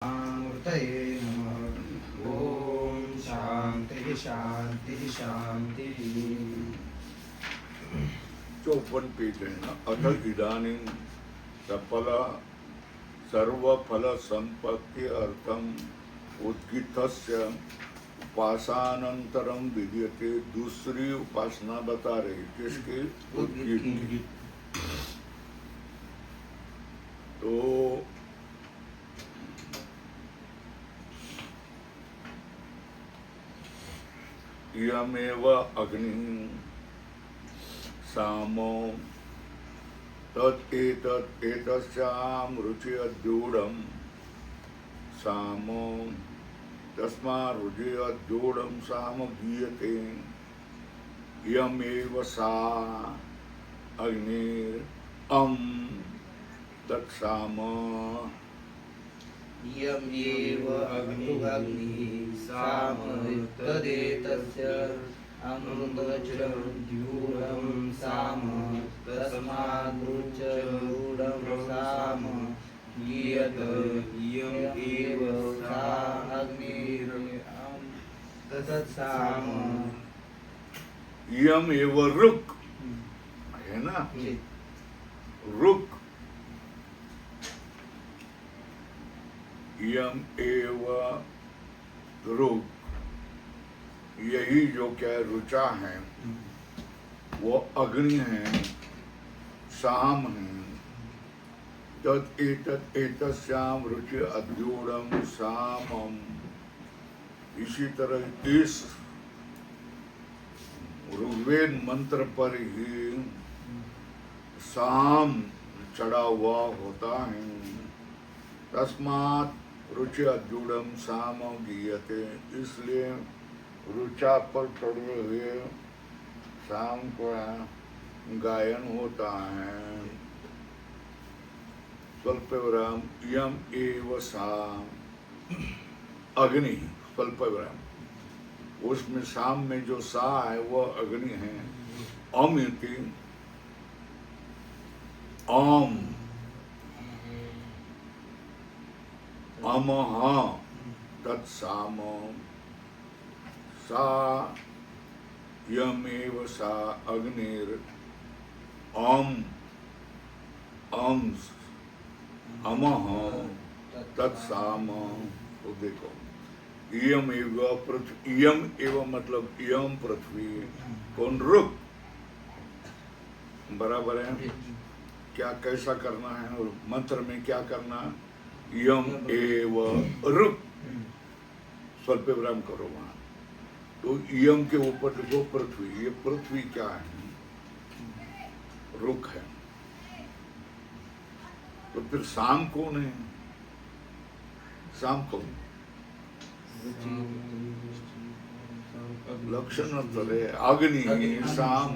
मूर्तये नमः। ओम शांति शांति शांति। 54 पेज है ना। अथ इदानीं सफल सर्वफल संपत्ति अर्थम उद्गीतस्य उपासनानंतरम विद्यते। दूसरी उपासना बता रही किसकी? उद्गीत की। तो यमेव अग्नि सामो तत्एतस्यां रुचि अद्यूढं सामो तस्मात् रुचि अद्यूढं साम गीयते। यमेव सा अग्निरं तत्साम। यमेव अग्निः साम तदेतस्य अमृतज्योतिर्द्यूढं साम तस्माद्रुचरूढं साम गीयते। यमेव सा अग्निरं तत्साम। यमेव रुक है ना, रुक। यम एव रुक, यही जो क्या रुचा है वो अग्नि है, साम है। तत्एतस्यां रुचि अद्यूढं सामम। इसी तरह इस ऋग्वेद मंत्र पर ही साम चढ़ा हुआ होता है। तस्मात् रुचि अद्यूढं साम गीयते। इसलिए रुचा पर चढ़े हुए शाम को गायन होता है। स्वल्पविराम यम एव सा अग्नि। स्वल्पविराम उसमें शाम में जो सा है वो अग्नि है। अमिति ओम अमह तत्साम। सा यमेव सा अग्निर ओम अम्स अमह तत्साम। तो देखो इयम एव पृथ्वी, इयम एव मतलब इयम पृथ्वी कौन रुक, बराबर है। क्या कैसा करना है और मंत्र में क्या करना? यम एव रुक, स्वल्प विराम करो वहां। तो यम के ऊपर देखो पृथ्वी, ये पृथ्वी क्या है? रुक है। तो फिर शाम कौन है? शाम कौन? लक्षण है अग्नि शाम।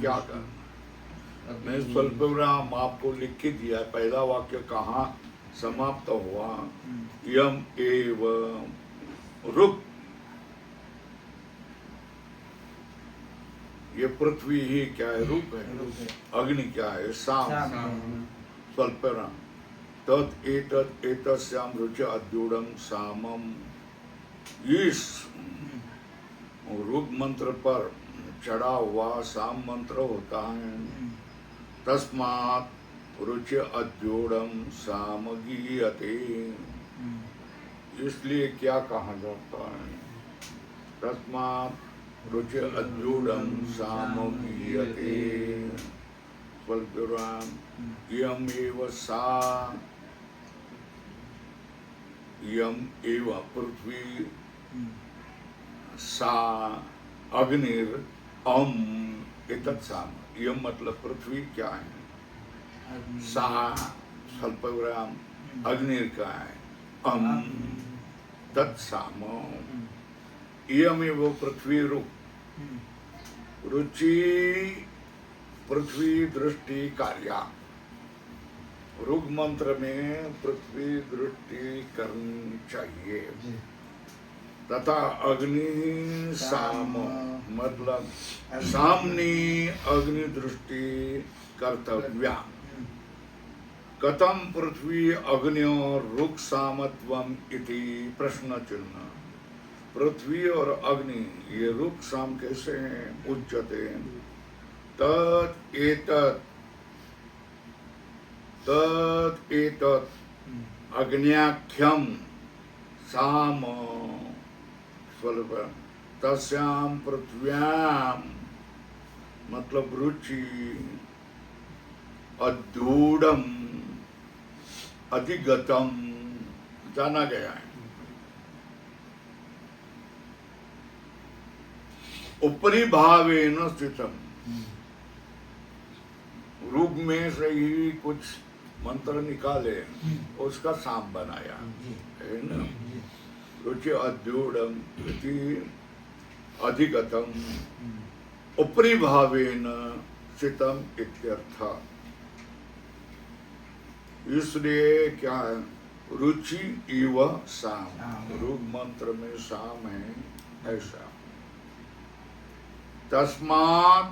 क्या करना? मैं स्वल्प विराम आपको लिख के दिया। पहला वाक्य कहाँ समाप्त हुआ? यम एव रुक। ये पृथ्वी ही क्या है? रुक है। अग्नि क्या है? साम। स्वल्प विराम तत्एतस्यां रुचि अद्यूढं सामम। इस रुक मंत्र पर चढ़ा हुआ साम मंत्र होता है। तस्मात् रुचि अद्यूढं साम गीयते। इसलिए क्या कहा जाता है? तस्मात् रुचि अद्यूढं साम गीयते। स्वल्पविराम यमेव सा यम एव पृथ्वी सा अग्निर अम एतत्साम। यम मतलब पृथ्वी क्या है? सा स्वल्पविराम अग्निर का है अम तत्साम। यमेव पृथ्वी रुक। रुचि पृथ्वी दृष्टि कार्या। रुग मंत्र में पृथ्वी दृष्टि करनी चाहिए। तथा अग्नि साम मतलब सामने अग्नि दृष्टि कर्तव्या। कथम पृथ्वी अग्न्यो रुक् सामत्वम इति प्रश्न चिन्ह। पृथ्वी और अग्नि ये रुक् साम कैसे हैं? उच्यते तत् एतत् अग्न्याख्यम साम स्वल्प तस्याम पृथ्व्याम मतलब रुचि अद्यूढ़म अधिगतम जाना गया है। ऊपरी भावेन स्थितम, रूप में से ही कुछ मंत्र निकाले उसका साम बनाया है ना। रुचि अद्यूढ़म अधिगतम ऊपरी भावेन स्थितम इत्यर्थ। इसलिए क्या है? रुचि इव साम, रूप मंत्र में साम है ऐसा। तस्मात्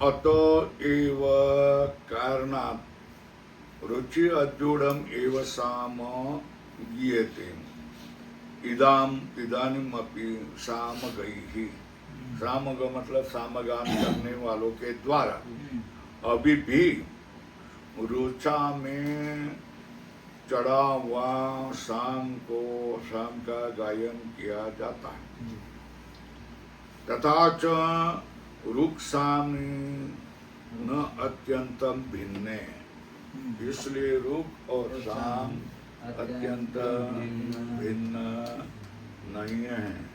अतो एव कारणात् रुचि अद्यूढ़म एव साम गीयते इदानीम अपि सामगैः। सामग मतलब सामगान करने वालों के द्वारा अभी भी रुचा में चढ़ा हुआ शाम का गायन किया जाता है। तथा च रुक्सामि न अत्यंतम भिन्न, इसलिए रुक और शाम अत्यंत भिन्न नहीं है।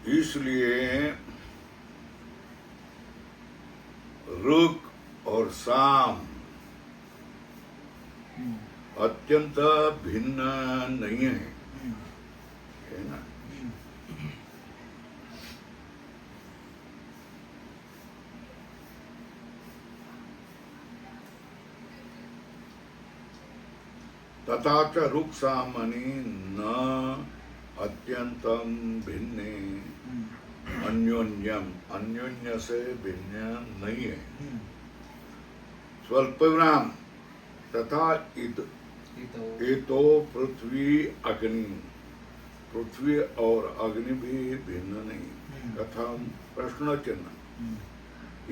इसलिए रुक और साम अत्यंत भिन्न नहीं है ना। तथा च रुक सामनि न अत्यंतम भिन्ने अन्योन्यम, अन्योन्य से भिन्न नहीं है। स्वल्पविराम तथा इतो पृथ्वी अग्नि, पृथ्वी और अग्नि भी भिन्न नहीं। कथम प्रश्न चिन्ह।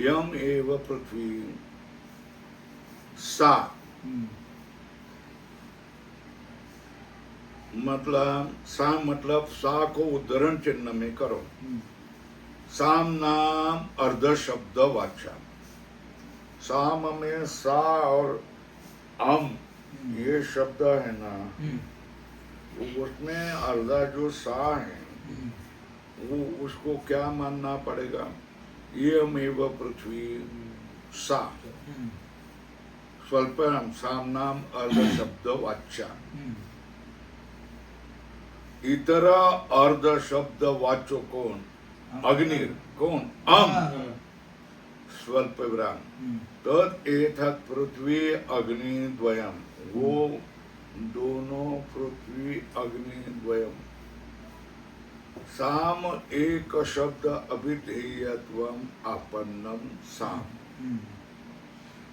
यम एव पृथ्वी सा, मतलब सा को उद्धरण चिन्ह में करो। साम नाम अर्ध शब्द वाचा। साम में सा और अम ये शब्द है ना, उसमें अर्धा जो सा है वो उसको क्या मानना पड़ेगा? यमेव पृथ्वी सा स्वल्पम साम नाम अर्ध शब्द वाचा। इतर अर्ध शब्द वाचो कौन? अग्नि कौन? अम स्वल्प विराम तद एतत् पृथ्वी अग्नि द्वयम, वो दोनों पृथ्वी अग्नि द्वयम। साम एक शब्द अभिधेयत्वम आपन्नम साम,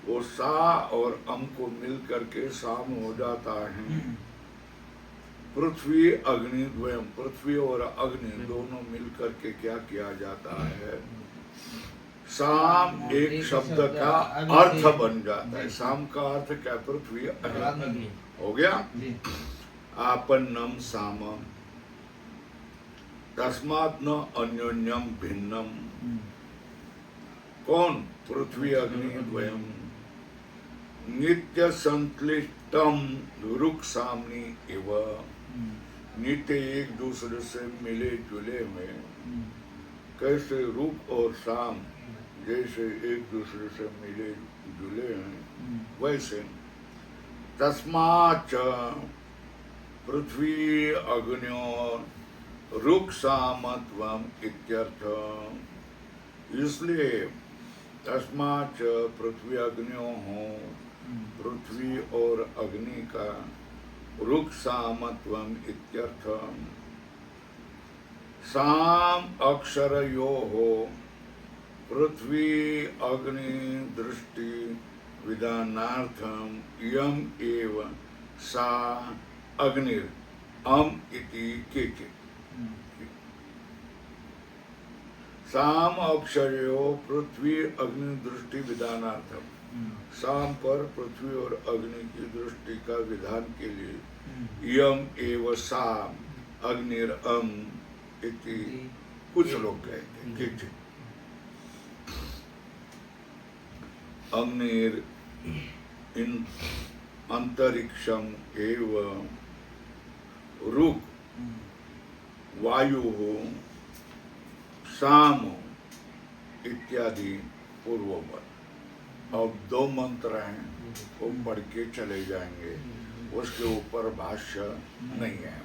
वो सा और अम को मिल करके साम हो जाता है। पृथ्वी अग्नि द्वयम, पृथ्वी और अग्नि दोनों मिलकर के क्या किया जाता है? साम एक शब्द का अर्थ बन जाता है। साम का अर्थ क्या? पृथ्वी अग्नि हो गया। आपन्नम सामम तस्मात् न अन्योन्यम भिन्नम। कौन? पृथ्वी अग्नि द्वयम नित्य संश्लिष्टम रुक सामनी एव, नित्य एक दूसरे से मिले जुले में। कैसे रूप और शाम जैसे एक दूसरे से मिले जुले हैं, वैसे तस्माच्च पृथ्वी अग्न्यो रुक सामत्वम इत्यर्थ। इसलिए तस्माच पृथ्वी अग्नियों हो, पृथ्वी और अग्नि का रुक सामत्वम इत्यर्थम। साम अक्षर यो हो, पृथ्वी अग्नि दृष्टि विधानार्थम यम एव सा अग्निर अम इति केचित्। साम अक्षरयो पृथ्वी अग्नि दृष्टि विधानार्थम। साम पर पृथ्वी और अग्नि की दृष्टि का विधान के लिए यम एव साम अग्निर अम इति कुछ लोग कहते हैं। अग्निर इन अंतरिक्षम एव रुक वायु हो साम इत्यादि पूर्ववत। अब दो मंत्र हैं, वो पढ़ के चले जाएंगे, उसके ऊपर भाष्य नहीं है।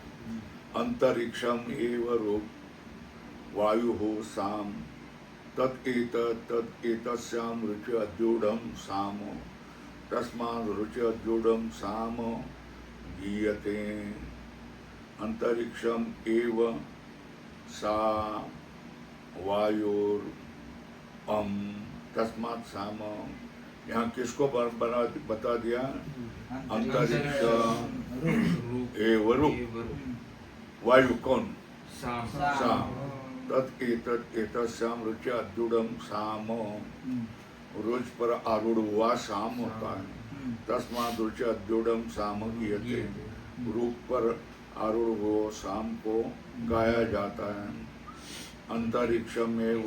अंतरिक्षम एव रुक वायु हो साम तत्एतस्याम रुचि अद्यूढ़म साम तस्मात् रुचि अद्यूढ़म साम गीयते। अंतरिक्षम एव सा वायुर अम तस्मात् साम। यहाँ किसको बता दिया? अंतरिक्षम एव रुक वायु कौन? साम तत्एतस्याम रुचि अद्यूढ़म साम। रुच पर आरूढ़ हुआ साम होता है, तस्मात् रुचि अद्यूढ़म साम गीयते। रूप पर आरूढ़ हो साम को गाया जाता है। अंतरिक्षम एव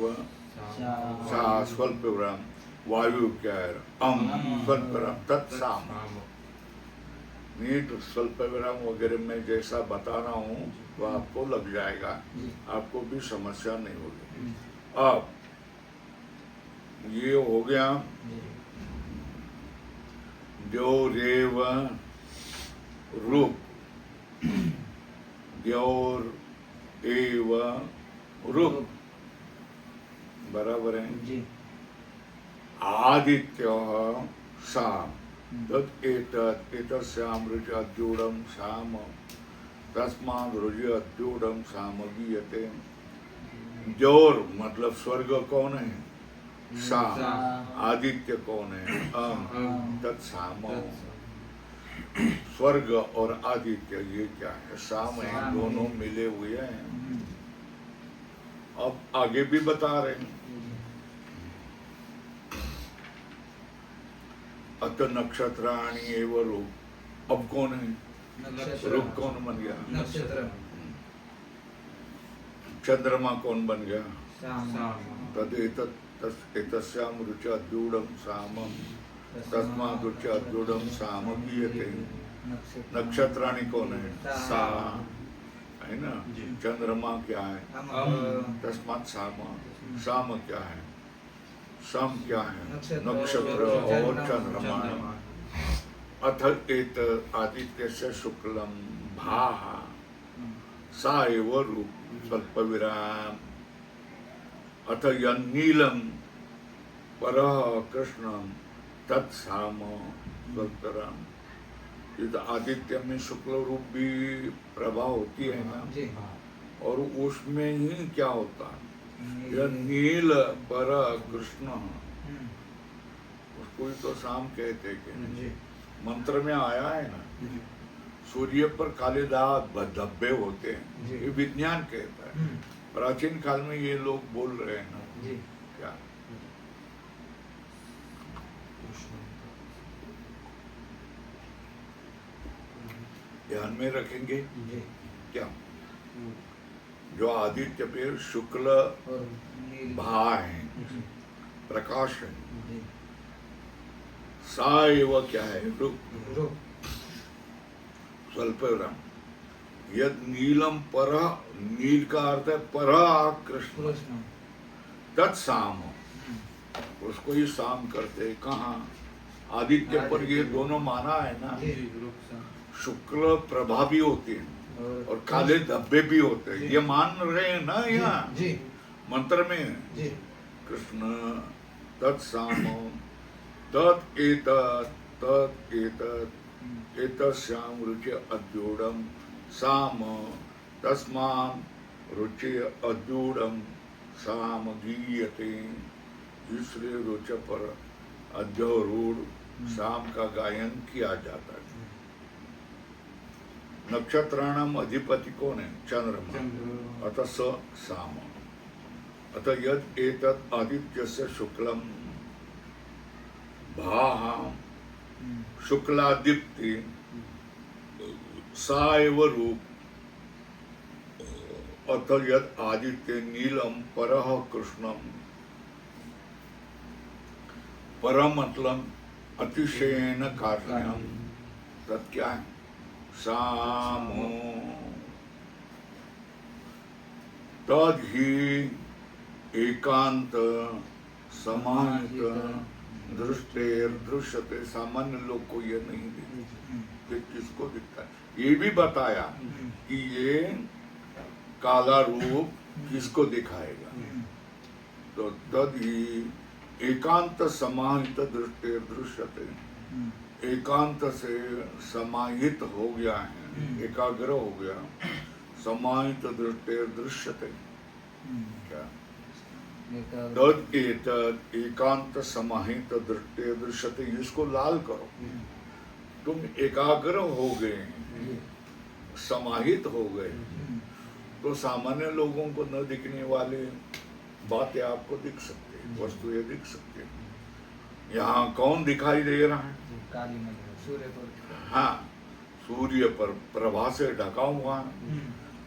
सा स्वल्प विराम वायु क्या है? अम स्वल्प विराम तत्साम। नीट स्वल्प विराम वगैरह में जैसा बता रहा हूँ तो आपको लग जाएगा, आपको भी समस्या नहीं होगी। अब ये हो गया द्योरेव रूप, द्योर एव रूप बराबर है। आदित्य साम तत्एतस्याम रुचि अद्यूढ़म साम तस्मात् रुचि अद्यूढ़म साम गीयते। द्योर मतलब स्वर्ग कौन है? साम। आदित्य कौन है? तत्साम। स्वर्ग और आदित्य ये क्या है? साम है, दोनों मिले हुए हैं। अब आगे भी बता रहे हैं। अत नक्षत्राणि एव रूप। अब कौन है? रूप कौन बन गया? नक्षत्र। चंद्रमा कौन बन गया? तदेतस्याम रुचि अद्यूढ़म साम तस्मात् रुचि अद्यूढ़म साम गीयते। नक्षत्राणि कौन है? सा है ना। चंद्रमा क्या है? तस्मात् साम। साम क्या है? सम क्या है? नक्षत्र और चंद्रमा। अथ एत आदित्य से शुक्लम भाः सा एव रूप स्वल्प विराम। अथ यन्नीलम परः कृष्णम तत्साम स्वल्प विराम। इस आदित्य में शुक्ल रूप भी प्रभा होती है ना, और उसमें ही क्या होता है? यह नील पर कृष्ण, उसको ही तो शाम कहते कि मंत्र में आया है ना। सूर्य पर काले दाग धब्बे होते हैं, ये विज्ञान कहता है। प्राचीन काल में ये लोग बोल रहे हैं ना। क्या ध्यान में रखेंगे? क्या जो आदित्य पे शुक्ल भा है, प्रकाश है, सा एव क्या है? रूप। स्वल्प विराम। यद नीलम पर, नील का अर्थ है पर कृष्ण, तत्साम, उसको ही साम करते। कहाँ? आदित्य पर ये दोनों माना है ना। शुक्ल प्रभा भी होती है और काले धब्बे भी होते हैं, ये मान रहे हैं ना यहाँ मंत्र में। कृष्ण तत्साम तत् एतस्याम रुचि अद्यूढम साम तस्माम रुचि अद्यूढम साम गीयते। इसलिए रुचि पर अध्यारूढ़ साम का गायन किया जाता है। नक्षत्राणाम अधिपति कौन है? चंद्रमा। अतः स साम। अतः यद एतत् आदित्यस्य शुक्लम भाहा शुक्लादीप्ति सा एव रूप। अतः यद आदित्य नीलम परः कृष्णम। परम मतलब अतिशयन कार्याम। तत् क्या है? सामो तद ही एकांत समाहित दृष्टेर दृश्यते। सामान्य लोग को ये नहीं दिखता। ये किसको दिखता है? ये भी बताया कि ये काला रूप किसको दिखाएगा। तो तद ही एकांत समाहित दृष्टेर दृश्यते। एकांत से समाहित हो गया है, एकाग्र हो गया। समाहित दृष्टेर दृश्यते। क्या? तद एतद एकांत समाहित दृष्टेर दृश्यते। इसको लाल करो। तुम एकाग्र हो गए, समाहित हो गए, तो सामान्य लोगों को न दिखने वाले बातें आपको दिख सकती है, वस्तुएं दिख सकती है। यहाँ कौन दिखाई दे रहा है? काली नदी, सूर्य पर। हाँ, सूर्य पर प्रभा से ढका हुआ है,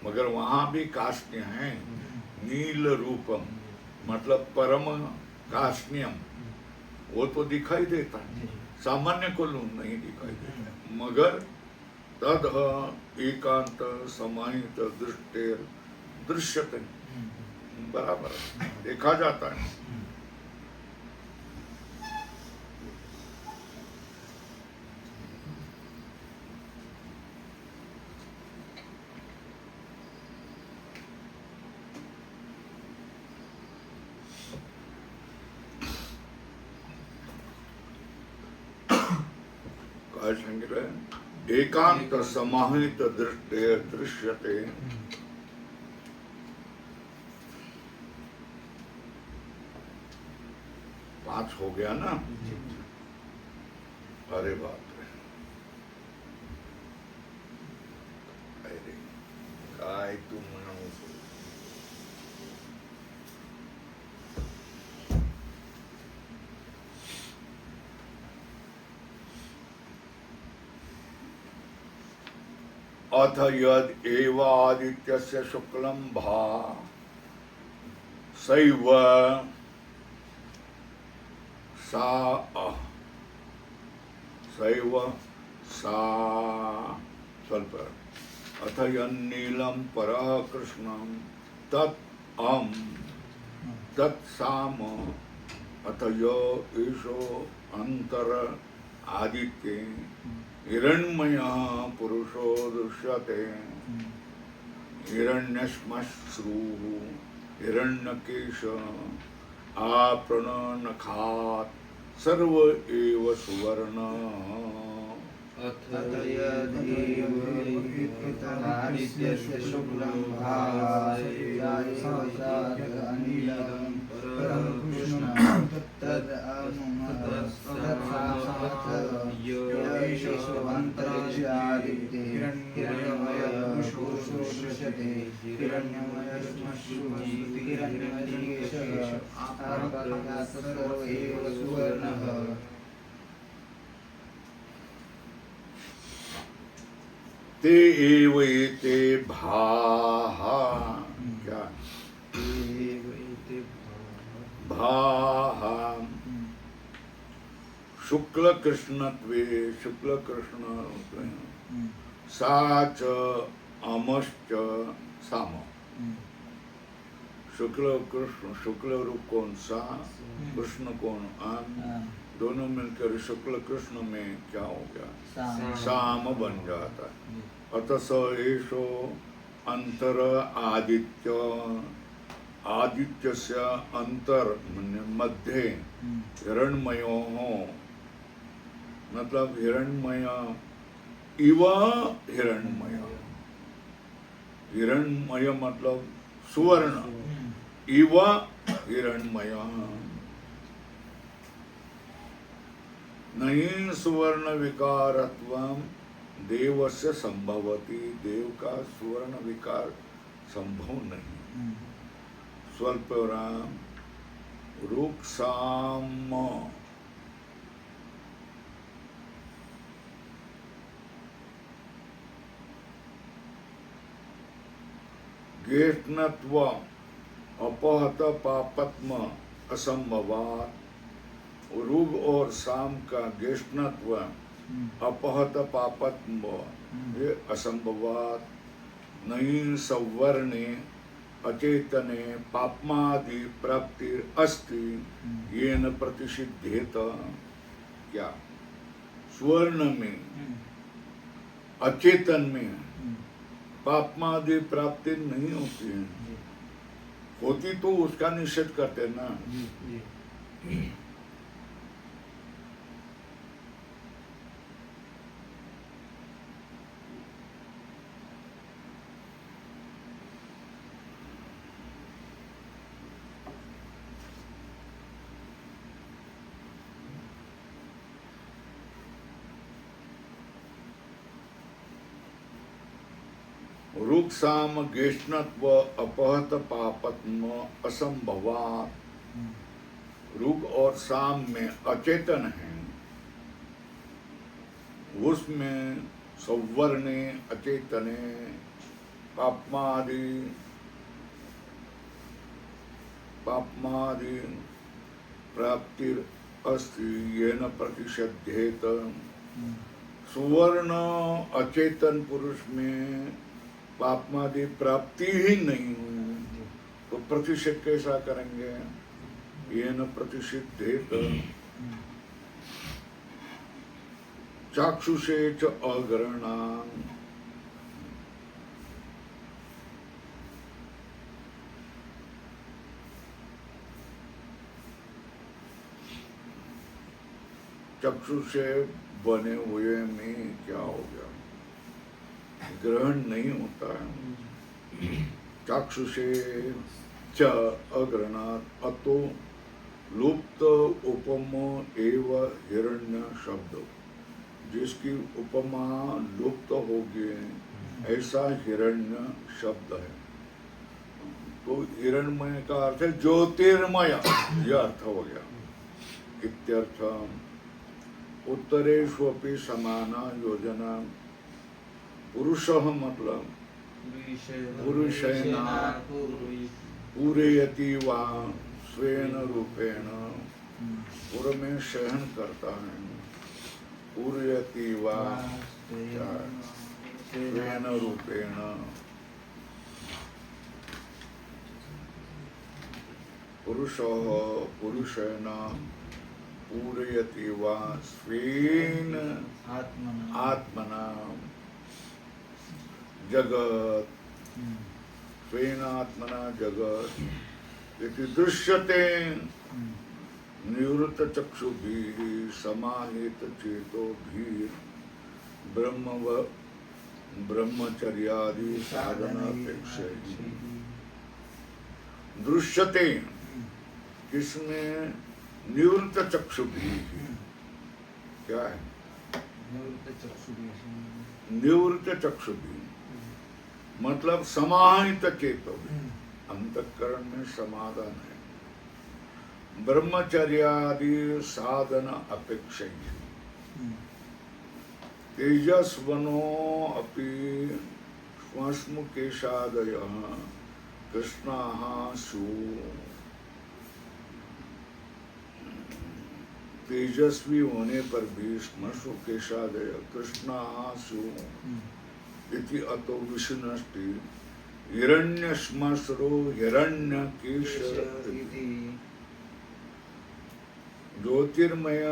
मगर वहाँ भी काष्ण्य है। नील रूपम मतलब परम काष्ण्यम, वो तो दिखाई देता है, सामान्य को नहीं दिखाई देता। मगर तद एकांत समाहित दृष्टेर दृश्यते। बराबर देखा जाता है। काय सांगितलं? एकांत समाहित दृष्टेर दृश्यते। पांच हो गया ना? अरे बाप रे, अरे काय तू म्हणू। अथ यद एव आदित्यस्य शुक्लम भा सैव सा सैव सा स्वल्प। अथ यन्नीलम परः कृष्णम तत् अम तत्साम। अथ यो ईशो अंतर आदित्ये हिरण्मय पुरुषो दृश्यते। हिरण्यश्मश्रु हिरण्यकेश आपृणनखात् सर्व एव सुवर्ण। अथ यदेव आदित्यस्य शुक्लं भासयति अनिलं परं कृष्णं तद् हिरण्यमयो दृश्यते। हिरण्यमयश्मश्रु हिरण्यकेशः आपृणनखात् सर्व एव सुवर्णः। ते एव एते भाहा। क्या? भाहा शुक्ल कृष्णत्वे शुक्ल कृष्ण सा च अमश्च साम। शुक्ल कृष्ण, शुक्ल रूप कौन? सा, कृष्ण कौन? आम। दोनों मिलकर शुक्ल कृष्ण में क्या हो गया? साम बन जाता है। अतः स एषो अंतर आदित्य आदित्यस्य अंतर मध्ये हिरण्मयोः मतलब हिरण्मय इव हिरण्मय। हिरण्मय मतलब सुवर्ण, इव हिरण्मय। नहीं सुवर्ण विकारत्वं देवस्य संभवति, देव का सुवर्ण विकार संभव नहीं। स्वल्पराम रुक्साम गेष्णत्व अपहत पापत्म असंभवात। रुग और साम का गेष्णत्व अपहत पापत्म ये असंभवात। नहीं सवर्णे अचेतने पापमादि प्राप्ति अस्ति येन प्रतिषिद्धेत। क्या स्वर्ण में अचेतन में पापमादि प्राप्ति नहीं होती है, होती तो उसका निषेध करते ना। रुक्साम गेष्णत्व अपहत पापत्म असंभवात। रुग और साम में अचेतन है, उसमें सवर्णे अचेतने पापमादि प्राप्ति अस्ति येन प्रतिषिद्धेत। सुवर्ण अचेतन पुरुष में पापमादि प्राप्ति ही नहीं हुई तो प्रतिषेध कैसा करेंगे? येन प्रतिषिद्धेत। चाक्षुषे च अग्रहणान् चक्षु से बने हुए में क्या हो गया? ग्रहण नहीं होता है। चाक्षुषे च अग्रहणात् अतो लुप्त उपम एव हिरण्य शब्द। जिसकी उपमा लुप्त हो गई ऐसा हिरण्य शब्द है। तो हिरण्मय का अर्थ है ज्योतिर्मय, यह अर्थ हो गया इत्यर्थ। उत्तरेष्वपि समाना योजना। पुरुषः मतलब पुरुषेण पूरयति वा स्वेन रूपेण, पूर्व में शयन करता है। पूरयति वा स्वेन रूपेण, पुरुषः पुरुषेण पूरयति वा स्वेन आत्मना जगत, स्वेन आत्मना जगत इति दृश्यते। निवृत्त चक्षुभिः समाहित चेतोभिः ब्रह्मचर्यादि साधनापेक्षया दृश्यते। किसमें? निवृत्त चक्षुभिः। क्या है? निवृत्त चक्षुभिः मतलब समाहित चेतो, अंतःकरण में समाधान है। ब्रह्मचर्यादि साधन अपेक्षया तेजस्वनो अपि श्मश्मुकेशादयः कृष्णाः स्युः। तेजस्वी होने पर भी श्मश्मुकेशादय कृष्णाः स्युः इति अतो विष्णुष्टि हिरण्यश्मश्रो हिरण्यकेश इति। ज्योतिर्मय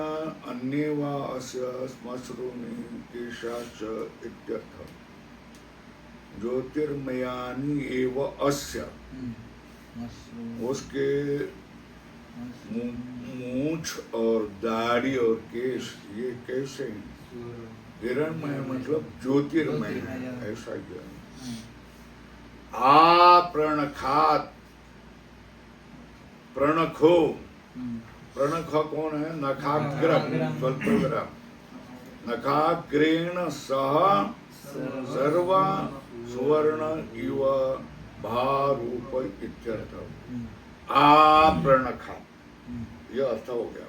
अन्येवा अस्य श्मश्रोनि केशाश्च इत्यर्थः। ज्योतिर्मयानि एव अस्य उसके मूछ और दाढ़ी और केश ये कैसे हैं? हिरणमय मतलब ज्योतिर्मय है, ऐसा ज्ञान। आ प्रणखात, प्रणखो, प्रणख कौन है? नखाग्रम, स्वल्पग्रम, नखाग्रेण सह सर्व सुवर्ण इव भारूप इत्यर्थ। आ प्रणखात, यह अर्थ हो गया।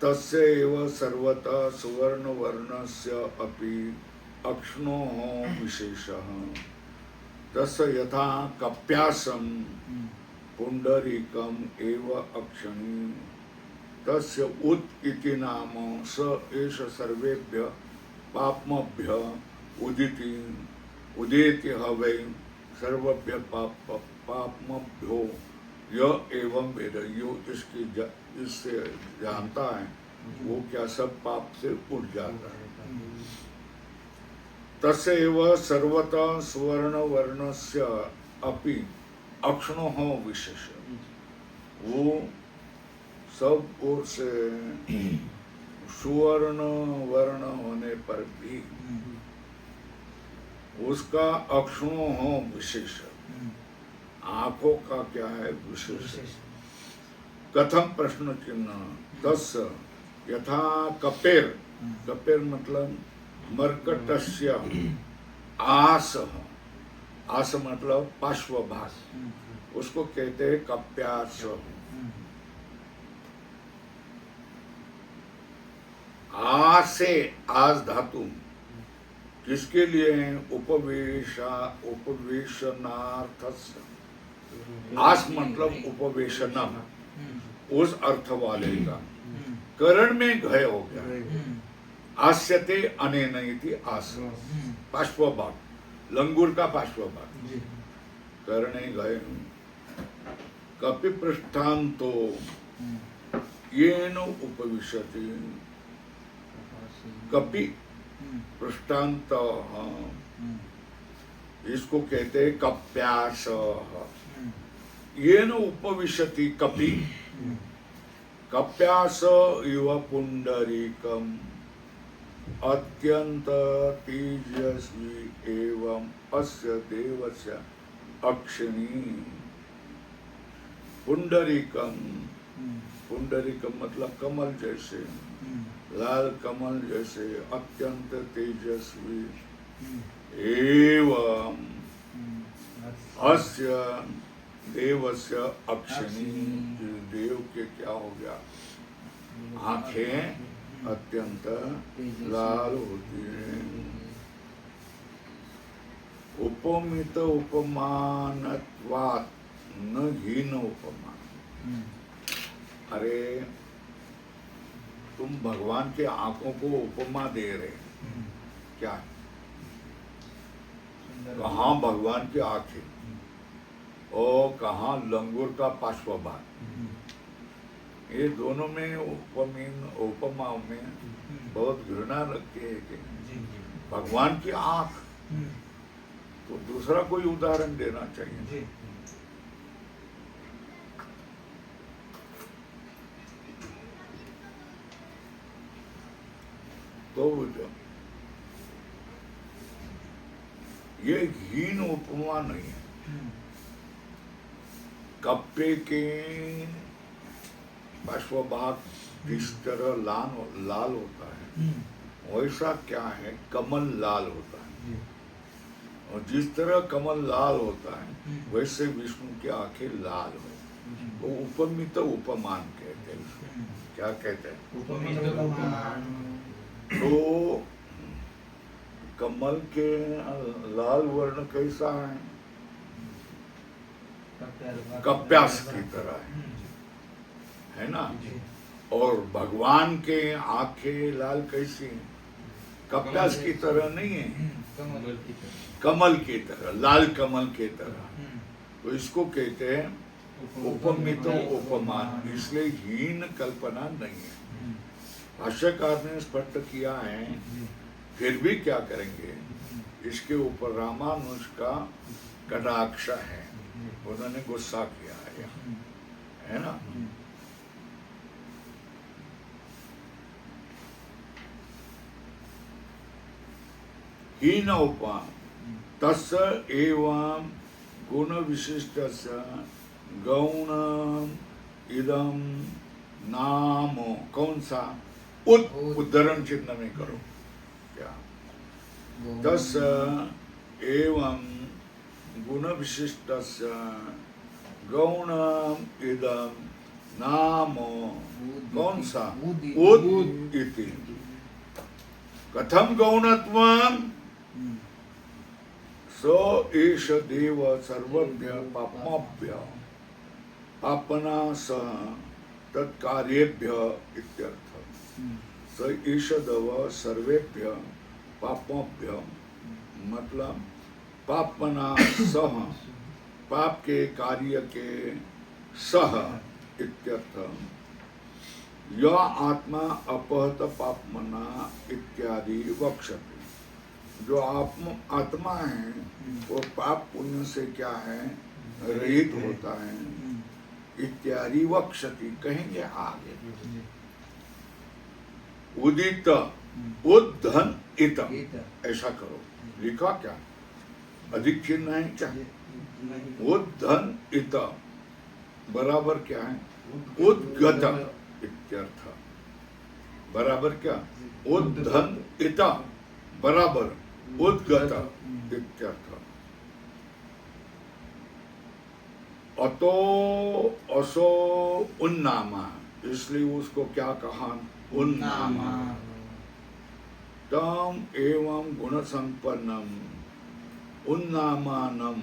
तस्यैव सर्वतः सुवर्ण वर्णस्य अपि अक्ष्णोः विशेषः। तस्य यथा कप्यासं पुंडरीकम् एव अक्षणी, तस्य उत इति नाम स एष सर्वेभ्य पाप्मभ्य उदिति उदेति हवै सर्वभ्य पाप्मभ्यो यह एवं वेद। यो इससे जानता है वो क्या सब पाप से उठ जाता है। तस्यैव सर्वतः सुवर्ण वर्णस्य अपि अक्षणोः विशेष। वो सब ओर से सुवर्ण वर्ण होने पर भी उसका अक्षणोः विशेष, आंखों का क्या है? विशेष। कथम प्रश्न चिन्ह। तस् यथा कपेर, कपेर मतलब मर्कटस्य आस, आस मतलब पार्श्वभाग, उसको कहते हैं कप्यास। आसे, आस धातु किसके लिए है? उपवेशनार्थस्य। आस मतलब उपवेशनम, उस अर्थ वाले का करण में घय हो गया। आस्यते अनेन इति आस, पार्श्वभाग, लंगूर का पार्श्वभाग, करणे घय। कपि पृष्ठान्तो येन उपविशति, कपि पृष्ठांत, इसको कहते हैं कप्यास। येन उपविशति कपि, कप्यास इव पुंडरीकम अत्यंत तेजस्वी एवं अस्य देवस्य अक्षिणी। पुंडरीकम, पुंडरीकम मतलब कमल जैसे, लाल कमल जैसे, अत्यंत तेजस्वी एवं अस्य देवस्य अक्षिणी, देव के क्या हो गया? आंखें अत्यंत लाल होती हैं। उपमित उपमानत्वात् न हीन उपमान। अरे तुम भगवान के आंखों को उपमा दे रहे, क्या? कहाँ भगवान की आंखें और कहाँ लंगूर का पार्श्वभाग। ये दोनों में उपमाओं में बहुत घृणा लगती है कि भगवान की आंख, तो दूसरा कोई उदाहरण देना चाहिए। तो ये हीन उपमा नहीं है। कप्पे के पार्श्वभाग जिस तरह लाल होता है, वैसा क्या है? कमल लाल होता है। और जिस तरह कमल लाल होता है वैसे विष्णु की आंखें लाल हो। वो उपमित उपमान कहते हैं। क्या कहते हैं? उपमित उपमान। तो कमल के लाल वर्ण कैसा है? कप्यास की तरह है ना? और भगवान के आंखें लाल कैसी हैं? कप्यास की तरह नहीं है, कमल की तरह, लाल कमल की तरह। तो इसको कहते हैं उपमित उपमान, इसलिए हीन कल्पना नहीं है। भाष्यकार ने स्पष्ट किया है, फिर भी क्या करेंगे? इसके ऊपर रामानुज का कटाक्ष है, उन्होंने गुस्सा किया है ना। हीन उपा तस्य एवं गुण विशिष्टस्य गौण इदम नाम, कौन सा? उद्धरण चिन्ह में करो क्या? तस्य एवं गुण विशिष्टस्य गौण इदम नाम, कौन सा? उद इति। कथम गौणत्वम्? स एष देव सर्वभ्य पाप्मभ्य पापना सह तत्कार्येभ्य इत्यर्थ। स एष देव सर्वेभ्य पाप्मभ्य, मतलब पापना सह, पाप के कार्य के सह इत्यर्थ। यह आत्मा अपहत पापमना इत्यादि वक्षते। जो आत्मा है वो पाप पुण्य से क्या है? रहित होता है। इत्यादि वक्षति, कहेंगे आगे। उदित उद्धन इत, ऐसा करो। लिखा क्या? अधिक चिन्ह है क्या? उद्धन इत बराबर क्या है? उद्गत इत्यर्थ। बराबर क्या? उद्धन इत बराबर उद्गत इत्यर्थ। अतो असो उन्नामा, इसलिए उसको क्या कहा? उन्नामा। तम एवं गुण संपन्नम उन्नामानम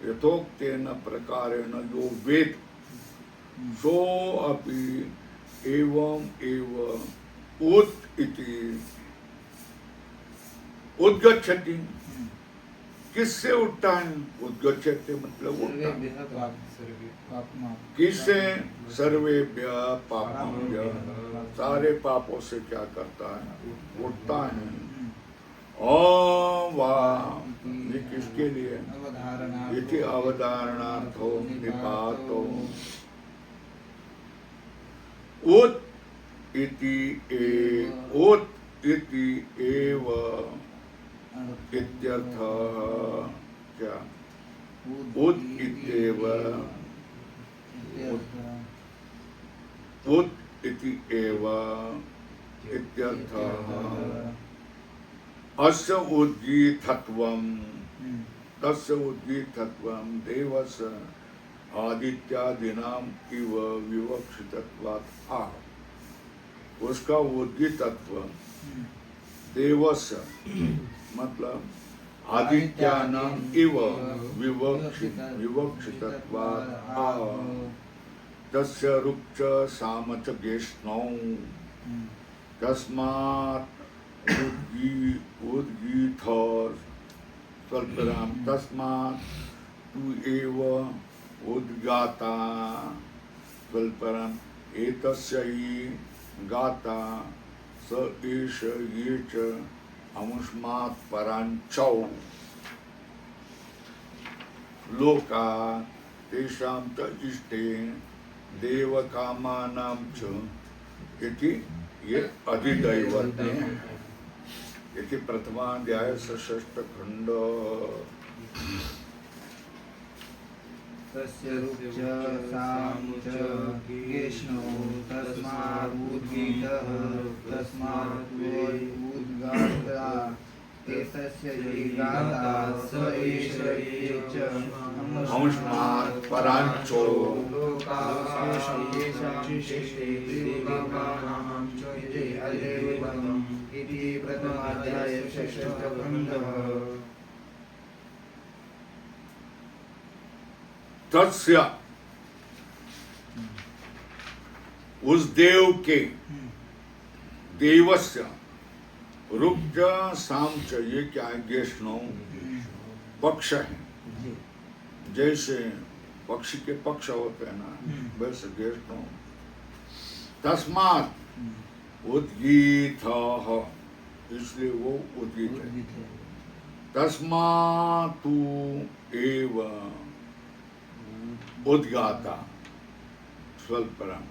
यथोक्तेन प्रकारेण यो वेद सो अपि एवं एव उत इति उद्गच्छति। किससे उठता है? उद्गच्छति मतलब उठता। किससे? सर्वेभ्य पापेभ्य, सारे पापों से क्या करता है? उठता है। वाह, ये किसके लिए? इति अवधारणार्थो निपातो उत इति एव इत्यर्थ। क्या? उत इत्येव, उत इति एव इत्यर्थ। अस्य उद्गीतत्वं, तस्य उद्गीतत्वं देवस्य आदित्यादीनाम इव विवक्षितत्वात् आह। उसका उद्गीतत्व देवस्य मतलब आदित्यानाम इव विवक्षितत्वात् आह। तस्य रुक्च सामच गेष्णौ तस्मात् उद्गीत स्वल्पराम तस्मात् तु एव उद्गाता स्वल्पराम एतस्य हि गाता स एष ये च अमुष्मात् पराञ्चौ लोका तेषां च इष्टे देवकामानां च इति ये अधिदैवते हैं। इति प्रथमाध्याय षष्ठ खंड। तस्य रुक्च सामुच गेष्णो तस्मादुद्गीतः तस्मात् उद्गाता एतस्य हि गाता स एष ये च अमुष्मात् पराञ्चो लोकाः शेषे देवकानां च इति अधिदैवतम् इति प्रथमाध्याय षष्ठ खंडः। तस्य उस देव के, देवस्य रुक्च सामच, ये क्या है? गेष्णो पक्ष है। जैसे पक्षी के पक्ष होते हैं ना, वैसे गेष्णो। तस्मात् उद्गीतः, इसलिए वो उद्गीत है। तस्मातु एव उद्गाता स्वल्परम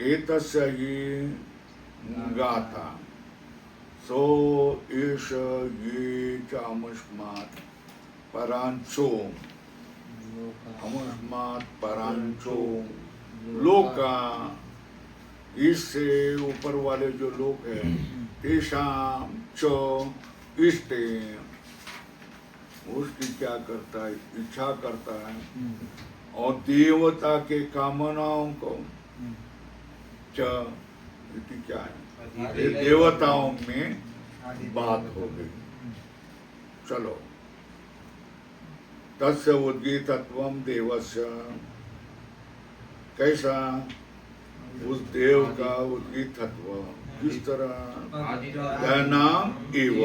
एतस्य हि गाता सो एष ये चामुष्मात् परांचो अमुष्मात् परांचो लोका, इससे ऊपर वाले जो लोग हैं तेषाम च इष्टे, उसकी क्या करता है, इच्छा करता है, और देवता के कामनाओं को च इति क्या है, ये देवताओं में बात हो गई। चलो, तस्य उद्गीतत्वं देवस्य, कैसा उस देव का उद्गीतत्व, किस तरह, नाम एव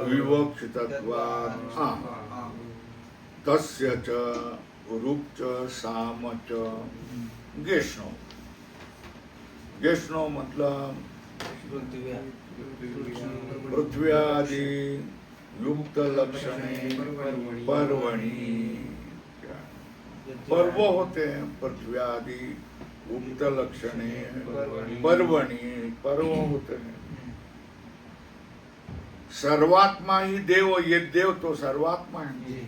विवक्षितत्वात्, तस्य च ऋक् च साम च गेष्णो, गेष्णो मतलब पृथ्वी आदि युक्त लक्षणे पर्वणि, पर्व होते हैं पृथ्वी आदि उक्त लक्षणे पर्वणि, पर्व होते हैं। सर्वात्मा ही देव, ये देव तो सर्वात्मा है,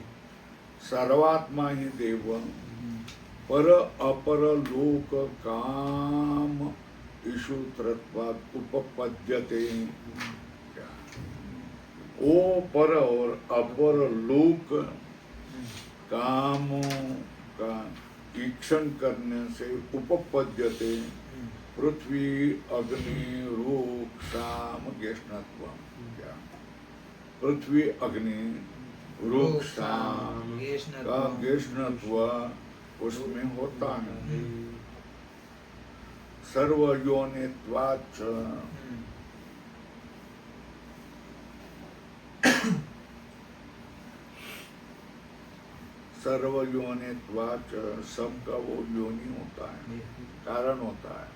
सर्वात्मा ही देव, पर अपर लोक काम ईशु तत्वात् उपपद्यते। ओ पर और अपर लोक कामों का ईक्षण करने से उपपद्यते पृथ्वी अग्नि रूप शाम गेष्णत्व, पृथ्वी अग्नि रूप शाम का गेष्णत्व उसमें होता है। सर्वयोनित्वाच्च, सर्वयोनित्वाच्च, सबका वो योनि होता है, कारण होता है।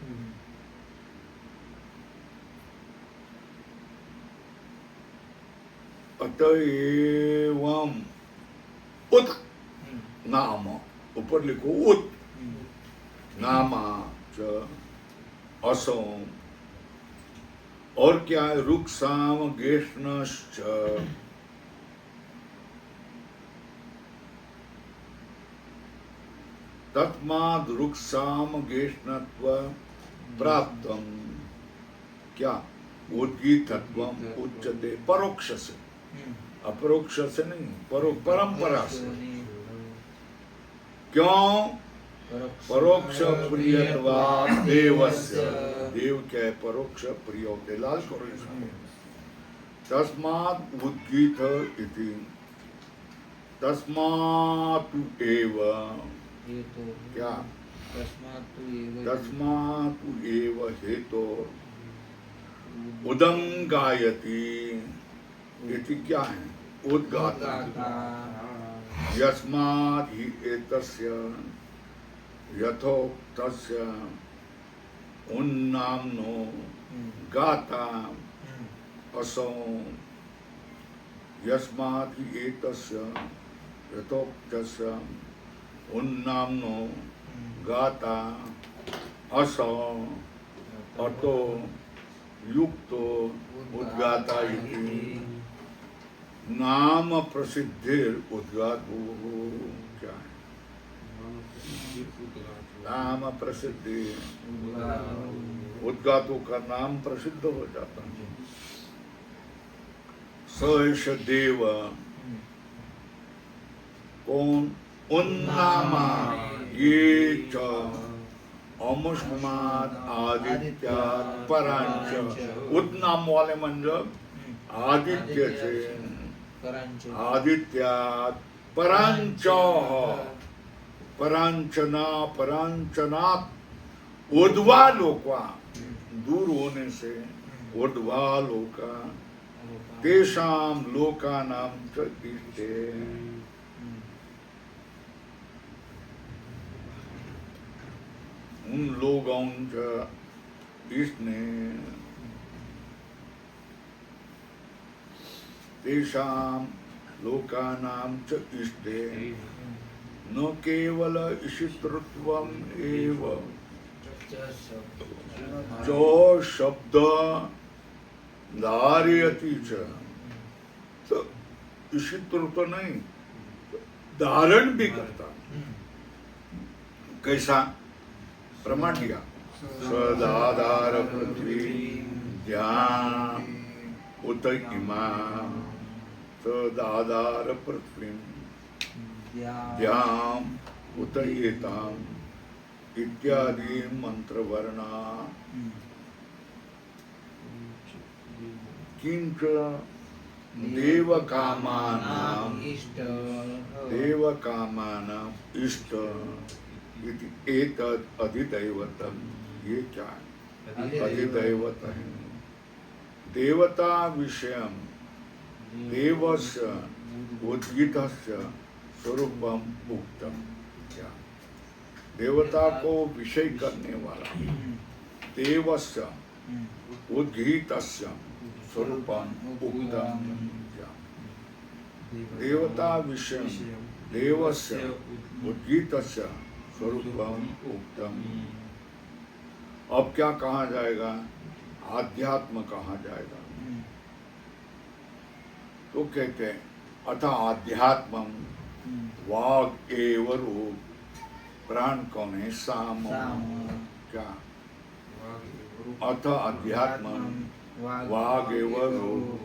अतएवं उत नाम, ऊपर लिखो उत नामा च असो, और क्या है, रुक्साम गेष्णश्च, तस्माद् रुक्साम गेष्णत्व प्राप्तम, क्या उद्गीतत्वम उच्यते परोक्ष से, अपरोक्ष से नहीं, परंपरा से। क्यों? परोक्ष प्रियत्वात् देवस्य, देव क्या है, परोक्ष प्रिय होते, लाल करो इसमें। तस्मात् उद्गीत इति, तस्मात् एव, क्या, तस्मात् एव हेतो उदं गायति, इति क्या है, उद्गाता, यस्मात् हि एतस्य यथोक्तस्य उन्नाम्नो गाता असौ, यस्मात् हि एतस्य यथोक्तस्य उन्नाम्नो गाता असौ अतो युक्तो उद्गाता इति नाम प्रसिद्धिर उद्गातो, क्या है, नाम प्रसिद्धि, उद्गातों का नाम प्रसिद्ध हो जाता है। सैष देव, कौन, उन्नामा ये च अमुष्मात् आदित्यात् परांच, उन्नाम वाले मंजर आदित्य से, आदित्यात् परांच, परांचना, परांचनात् ऊर्ध्वा लोका, दूर होने से ऊर्ध्वा लोका, तेषां लोकानां च इष्टे, उन लोगों च इष्टे, तेषां लोकानां च इष्टे न केवल ईशितृत्वम् एव जो शब्द धारयति च, तो ईशितृत्व नहीं, धारण भी करता। कैसा? प्रमाण दिया, सदाधार पृथ्वी ध्यान उत इमा, सदाधार पृथ्वी ध्यान उत एताम इत्यादि मंत्र वर्णा किंच देव कामानाम इष्ट इति एतद अधिदैवतम। ये क्या है? अधिदैवत है। देवता विषयम देवस्य उद्गीतस्य स्वरूपम उक्तम। क्या? देवता को विषय करने वाला देवस्य उद्गीतस्य स्वरूपम उक्तम। क्या? देवता विषय देवस्य उद्गीतस्य स्वरूपम उक्तम। अब क्या कहा जाएगा? आध्यात्म कहा जाएगा। तो कहते हैं अथ आध्यात्मम वाग एव रूप। प्राण कौन है? साम। क्या? अथ अध्यात्मम वाग एव रूप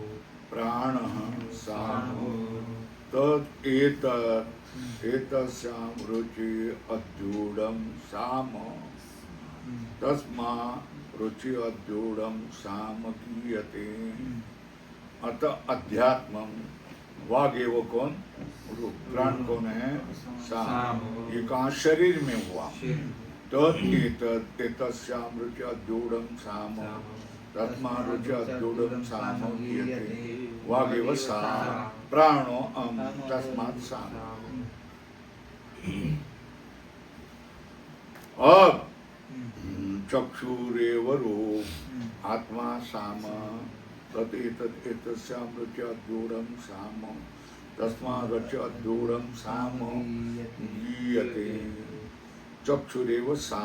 प्राण साम। तद एतस्यां रुचि अद्यूढं साम। तस्मा रुचि अद्यूढं साम गीयते। अत अध्यात्मम वाग एव कौन? रूप। प्राण कौन है? साम। ये कहाँ? शरीर में हुआ। तद एतस्यां रुचि अद्यूढं साम। तस्मा रुचि अद्यूढं साम गीयते। वाग एव सा प्राणो तस्मात् साम। अब चक्षुरेव रूप आत्मा साम। तदेतस्यां रुचि अद्यूढं साम। तस्मात् रुचि अद्यूढं साम गीयते। चक्षुरेव सा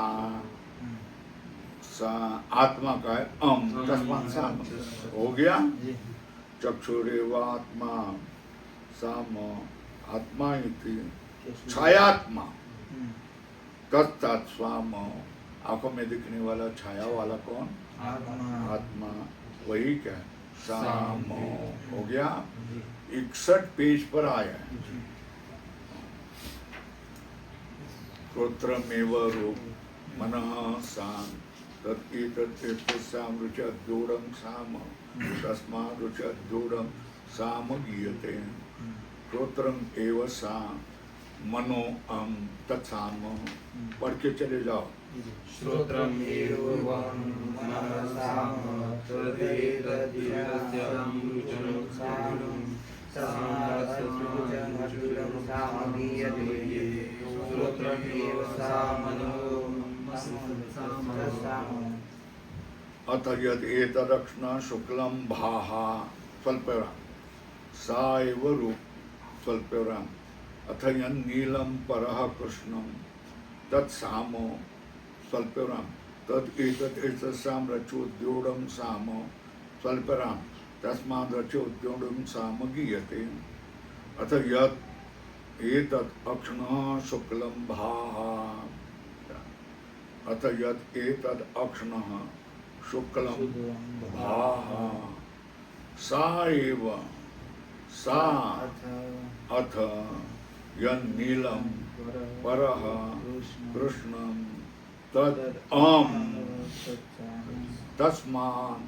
आत्मा का है तस्मात् साम। हो गया? चक्षुरेव आत्मा साम आत्मा इति छायात्मा। तत्तत् स्वाम आंखों में दिखने वाला छाया वाला कौन? आत्मा। वही क्या? साम। हो गया? 61 पेज पर आया है। श्रोत्रमेव रूप मनः साम। तत्तस्यां रुचि अद्यूढं साम। तस्मात् रुचि अद्यूढं साम गीयते। श्रोत्रम एव सा मनो तत्साम। पढ़ के चले जाओ। श्रोत्रम एव मनसाम तदेतद्विषयस्यां रुचिं साम। तस्मात् रुचिं साम गीयते। श्रोत्रम एव सा मनो तत्साम। अथ यद एतदक्षण शुक्लम भाहा स्वल्पविराम सा एव रूप स्वल्पविराम। अथ यन् नीलम परः कृष्णम तत्सामो स्वल्पविराम। तद एतस्यां रचोद्योढं साम स्वल्पविराम। तस्मात् रचोद्योढं साम गीयते। अथ यत् एतत् अक्षणः शुक्लं भाहा। अथ यत् एतद् अक्षणः शुक्लं भाहा सा एव सा अथ यन्नीलं परः कृष्णं तद् तस्मात्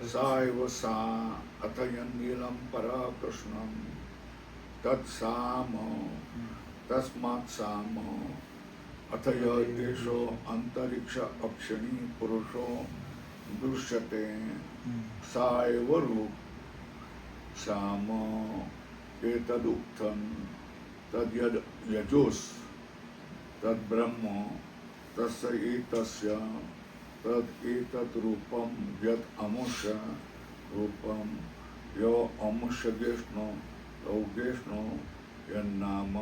सा एव सा अथ यन्नीलं परः कृष्णं तत्साम तस्मात् साम। अथ येषो अंतरिक्ष अक्षिणी पुरुषो दृश्यते सा एव रूप साम। एतदुक्तं तद्यद् यजुस् तद्ब्रह्म तस्य एतस्य तद् एतद् रूपं यत् अमुष्य रूपं यो अमुष्य गेष्णो तो गेष्णो यन्नाम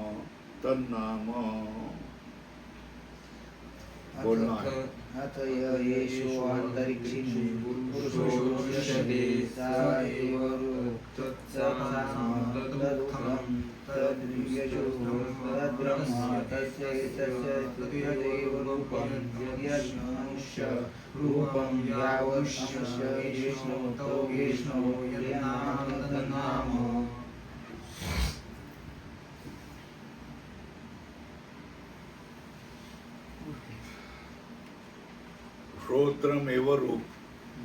तन्नाम। बोलना है। अथ येषु अंतरिक्षिणि पुरुषो दृश्यते स एव तत्सामतदुःखं तद्यशो तद्ब्रह्म तस्य तदेव रूपं यन्मनुष्य रूपं यावत् अमुष्य विष्णु तो विष्णु यन्नाम तन्नाम। श्रोत्रमेव रूप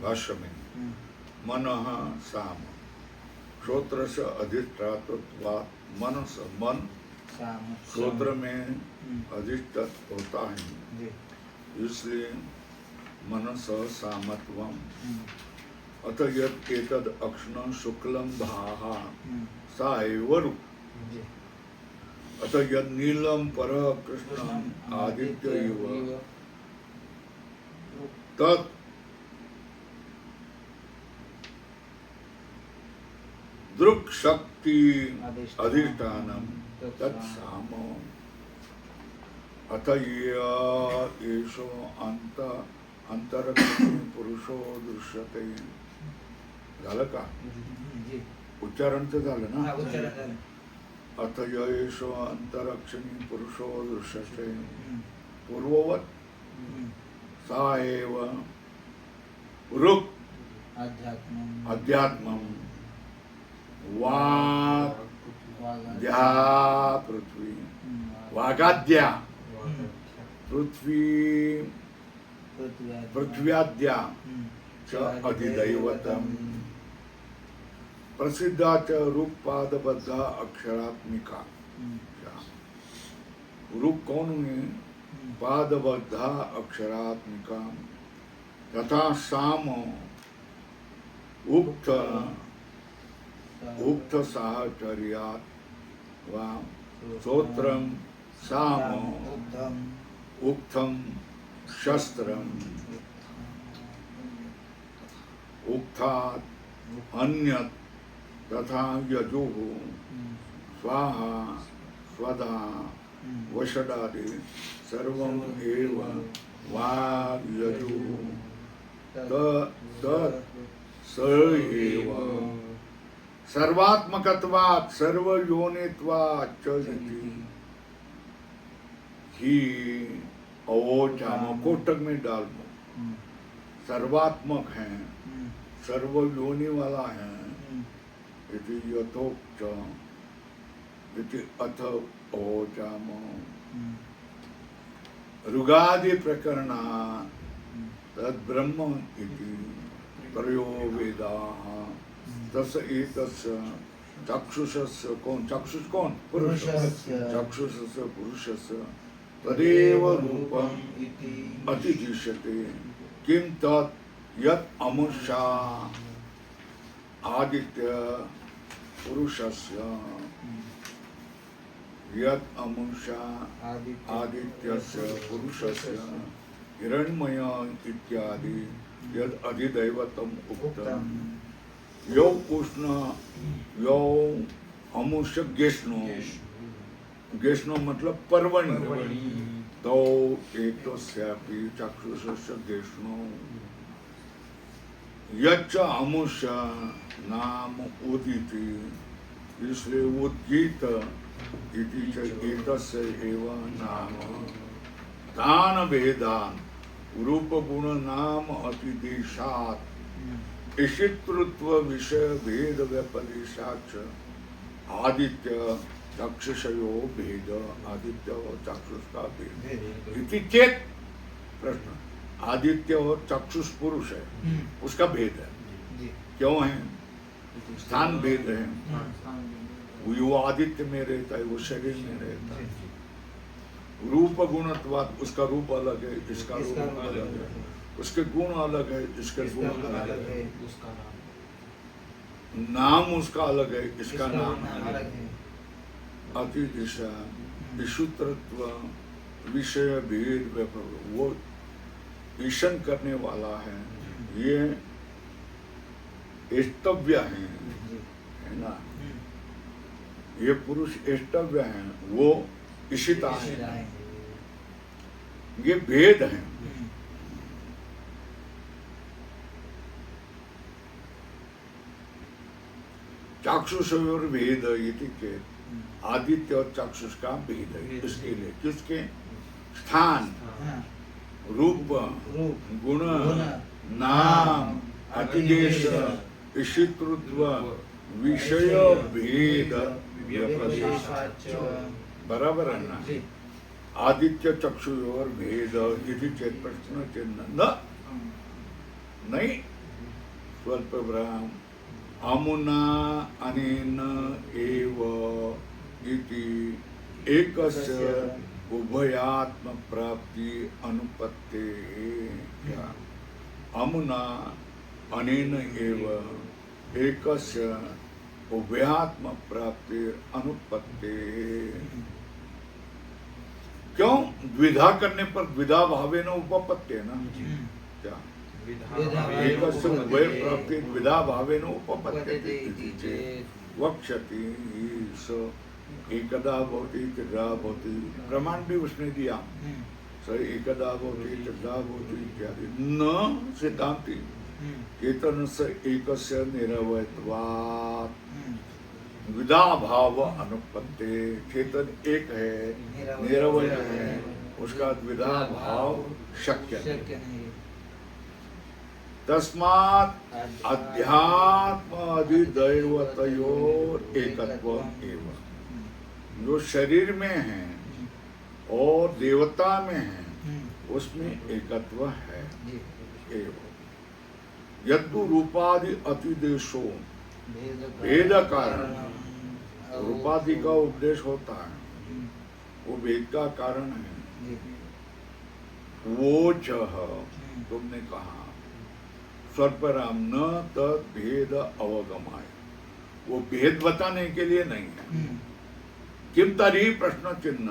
भाष्य में मनः साम श्रोत्र से अधिष्ठातत्वात् मनस मन श्रोत्र में अधिष्ठित होता है, इसलिए मनस सामत्वम। अतः यत् एतद् अक्षणं शुक्लं भाः सा एव रूप। अतः यत् नीलं परः कृष्णम् आदित्य इव तत् दृक् शक्ति अधिष्ठानम् तत्साम। अथ येषु अंतरक्षिणी पुरुषो दृश्यते। झालं का? उच्चारण तर झालं ना? अथ येषु अंतरक्षिणी पुरुषो दृश्यते पूर्ववत् सा एव ऋक् अध्यात्मं वाग्द्या पृथ्वी वागाद्या पृथ्व्याद्या च अधिदैवतम् प्रसिद्धा च रूपपादबद्धा अक्षरात्मिका। रूप कौन हुए? पादबद्धा अक्षरात्मिका तथा साम उक्त साहचर्यात् वा स्तोत्रं साम उक्तम शस्त्रम उक्तात् अन्यत् तथा यजुः स्वाहा स्वधा वषडादि सर्वम् एव वाग्यजुः तत् स एव सर्वात्मकत्वात् सर्वयोनित्वात् च इति ही अवोचाम कोष्ठक में डाल दो। सर्वात्मक है, सर्वयोनि वाला है। इति यथोक्त इति अथ अवोचाम। ऋगादि प्रकरणात् तद्ब्रह्म इति त्रयो वेदाः तस् एतस्य चक्षुषस्य कौन? चक्षुष कौन? पुरुष। चक्षुषस्य पुरुषस्य तदेव रूपम् अतिदृश्यते। किं तत् यत् अमुष्या आदित्य पुरुषस्य यत् अमुष्या आदित्यस्य पुरुषस्य हिरण्मय इत्यादि यद् अधिदैवतम् उक्तम्। यौ उष्ण यौ अमुष्य गेष्णो। गेष्णो मतलब पर्वणि। तो एक तो स्यापि चक्षुषस्य गेष्णो यच्च अमुष्य नाम उदिति। इसलिए उद्गीत इति च एतस्य एव नाम। तान भेदान रूप गुण नाम अतिदेशात् ईशितृत्व विषय भेद व्यपदेशाच आदित्य चक्षुषयो भेद। आदित्य और चक्षुष का भेद इति चेत प्रश्न। आदित्य और चक्षुष पुरुष है, उसका भेद है। क्यों है? स्थान भेद है। वो आदित्य में रहता है, वो शरीर में रहता है। रूप गुणत्वात् उसका रूप अलग है, इसका रूप अलग है। उसके गुण अलग है, इसके गुण अलग है। नाम उसका अलग है, इसका नाम अलग है। अतिदिशा ईशुत्रत्व विषय भेद वो ईशन करने वाला है। ये स्तव्य है। है ना, ये पुरुष एष्टव्य है, वो इशिता है, ये भेद है। चाक्षुष और भेद इति चेत आदित्य और चाक्षुष का भेद है। इसके लिए किसके स्थान, रूप, गुण, नाम, अतिदेश, ईशितृत्व, विषय भेद बराबर है ना। आदित्य चक्षु और भेद यदि चेत प्रश्न चिन्ह न नहीं स्वल्प ब्रह्म अमुना अनेन एव इति एकस्य उभयात्म प्राप्ति अनुपत्ते। क्या अमुना अनेन एव एकस्य उभयात्म प्राप्ति अनुपत्ते। क्यों? द्विधा करने पर द्विधा भावेन उपपत्ति है ना। क्या एकस्य उभय प्राप्ति द्विधा भावेन उपपत्ति वक्ष्यति स एकदा भवति त्रिधा भवति। प्रमाण भी उसने दिया, स एकदा भवति त्रिधा भवति इत्यादि। न सिद्धांति चेतन से एकस्य निरवयत्वात् द्विधा भाव अनुपत्ति। चेतन एक है, निरवय है, उसका द्विधा भाव शक्य नहीं। तस्मात् अध्यात्म अधिदैवतयोर एकत्वम् एव। जो शरीर में है और देवता में है उसमें एकत्व है। एवं यद्दु रूपादि अतिदेशो भेद कारण, रूपादि का उपदेश होता है, वो भेद का कारण है। वो तुमने कहा स्वल्पराम न तद भेद अवगमाय, वो भेद बताने के लिए नहीं है। किम तरी प्रश्न चिन्ह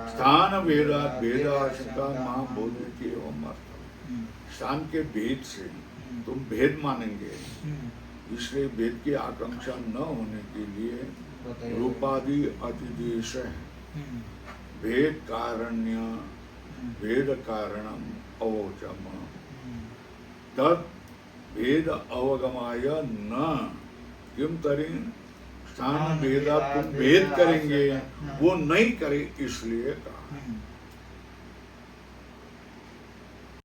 स्थान भेदात भेदाशंका मां बोधयति एवं अर्थम। स्थान के भेद से तुम भेद मानेंगे, इसलिए भेद की आकांक्षा न होने के लिए रूपादि अतिदेश है। भेद कारण्य भेद कारणम अवोचम तद भेद अवगमाय न किम तरी स्थान भेदा तुम भेद करेंगे, वो नहीं करे इसलिए कहा।